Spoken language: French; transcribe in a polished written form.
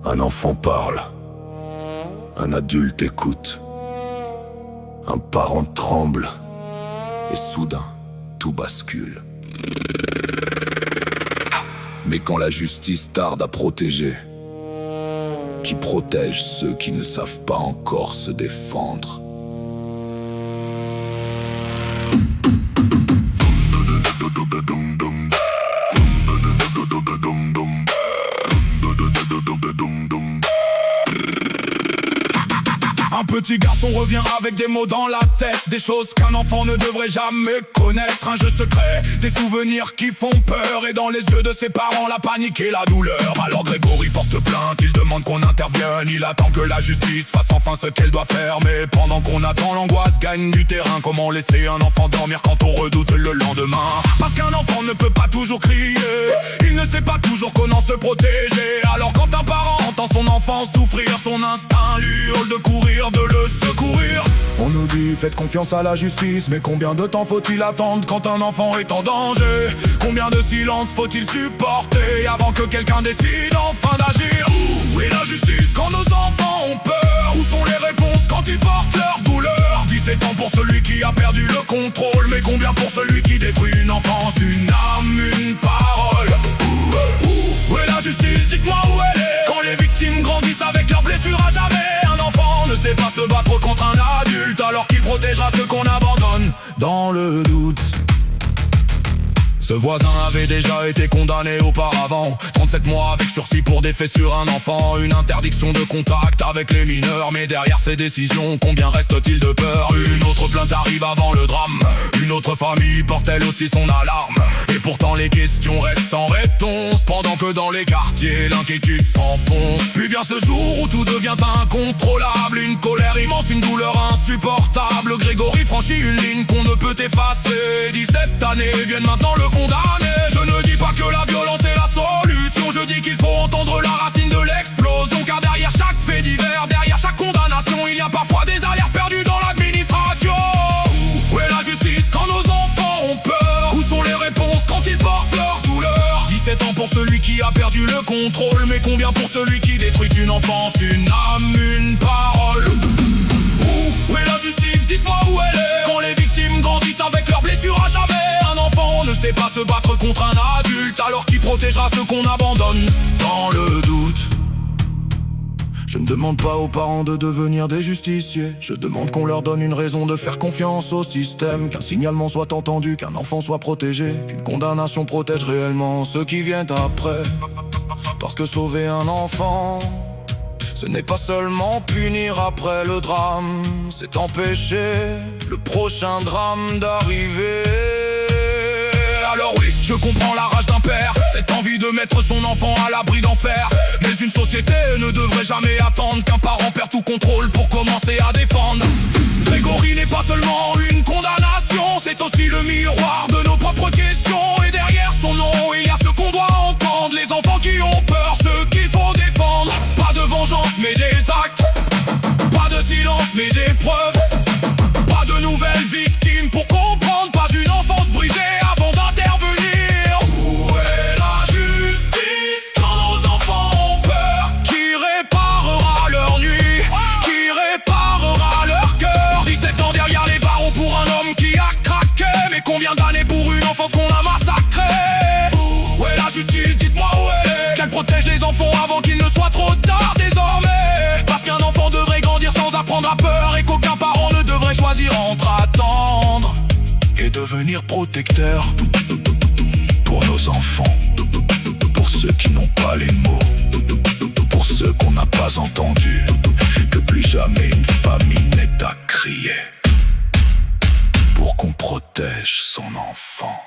Un enfant parle, un adulte écoute, un parent tremble, et soudain, tout bascule. Mais quand la justice tarde à protéger, qui protège ceux qui ne savent pas encore se défendre? Un petit garçon revient avec des mots dans la tête, des choses qu'un enfant ne devrait jamais connaître. Un jeu secret, des souvenirs qui font peur, et dans les yeux de ses parents la panique et la douleur. Alors Grégory porte plainte, il demande qu'on intervienne, il attend que la justice fasse enfin ce qu'elle doit faire. Mais pendant qu'on attend, l'angoisse gagne du terrain. Comment laisser un enfant dormir quand on redoute le lendemain? Parce qu'un enfant ne peut pas toujours crier, il ne sait pas toujours comment se protéger. Alors quand un parent entend son enfant souffrir, son instinct lui hurle de courir, de le secourir. On nous dit faites confiance à la justice, mais combien de temps faut-il attendre quand un enfant est en danger? Combien de silence faut-il supporter avant que quelqu'un décide enfin d'agir? Où est la justice quand nos enfants ont peur? Où sont les réponses quand ils portent leur douleur? 17 ans pour celui qui a perdu le contrôle, mais combien pour celui qui détruit une enfance, une âme, une parole? Où est la justice? Dites-moi où elle est quand les victimes grandissent avec leurs blessures à jamais. Ne sait pas se battre contre un adulte, alors qui protégera ceux qu'on abandonne dans le doute. Ce voisin avait déjà été condamné auparavant, 37 mois avec sursis pour des faits sur un enfant, une interdiction de contact avec les mineurs. Mais derrière ces décisions, combien reste-t-il de peur? Une autre plainte arrive avant le drame, une autre famille porte elle aussi son alarme. Et pourtant les questions restent sans réponse, pendant que dans les quartiers l'inquiétude s'enfonce. Puis vient ce jour où tout devient incontrôlable, une colère immense, une douleur insupportable. Grégory franchit une ligne qu'on ne peut effacer. 17 années viennent maintenant le condamner. Je ne dis pas que la violence est la solution, je dis qu'il faut entendre la racine de l'explosion. Car derrière chaque fait divers, derrière chaque condamnation, il y a parfois des arrières perdues dans l'administration. Où est la justice quand nos enfants ont peur? Où sont les réponses quand ils portent leur douleur? 17 ans pour celui qui a perdu le contrôle, mais combien pour celui qui détruit une enfance, une âme, une parole? Où est la justice? Dites-moi où elle est quand les victimes grandissent avec leurs blessures à jamais. Ne sait pas se battre contre un adulte, alors qui protégera ceux qu'on abandonne dans le doute? Je ne demande pas aux parents de devenir des justiciers, je demande qu'on leur donne une raison de faire confiance au système. Qu'un signalement soit entendu, qu'un enfant soit protégé, qu'une condamnation protège réellement ceux qui viennent après. Parce que sauver un enfant, ce n'est pas seulement punir après le drame, c'est empêcher le prochain drame d'arriver. Alors oui, je comprends la rage d'un père, cette envie de mettre son enfant à l'abri d'enfer. Mais une société ne devrait jamais attendre qu'un parent perd tout contrôle pour commencer à défendre. Grégory n'est pas seulement une condamnation, c'est aussi le miroir de nos propres questions. Et derrière son nom, il y a ce qu'on doit entendre, les enfants qui ont peur, ceux qu'il faut défendre. Pas de vengeance mais des actes, pas de silence mais des preuves, pas de nouvelles victimes pour comprendre, pas d'une enfance brisée avant d'intervenir. Où est la justice quand nos enfants ont peur? Qui réparera leur nuit? Qui réparera leur cœur? 17 ans derrière les barreaux pour un homme qui a craqué, mais combien d'années pour une enfance qu'on a massacrée? Où est la justice? Dites-moi où elle est. Qu'elle protège les enfants avant qu'il ne soit trop tard désormais. Parce qu'un enfant devrait grandir sans apprendre à peur, et qu'aucun parent ne devrait choisir entre attendre et devenir protecteur pour nos enfants, pour ceux qui n'ont pas les mots, pour ceux qu'on n'a pas entendus, que plus jamais une famille n'ait à crier, pour qu'on protège son enfant.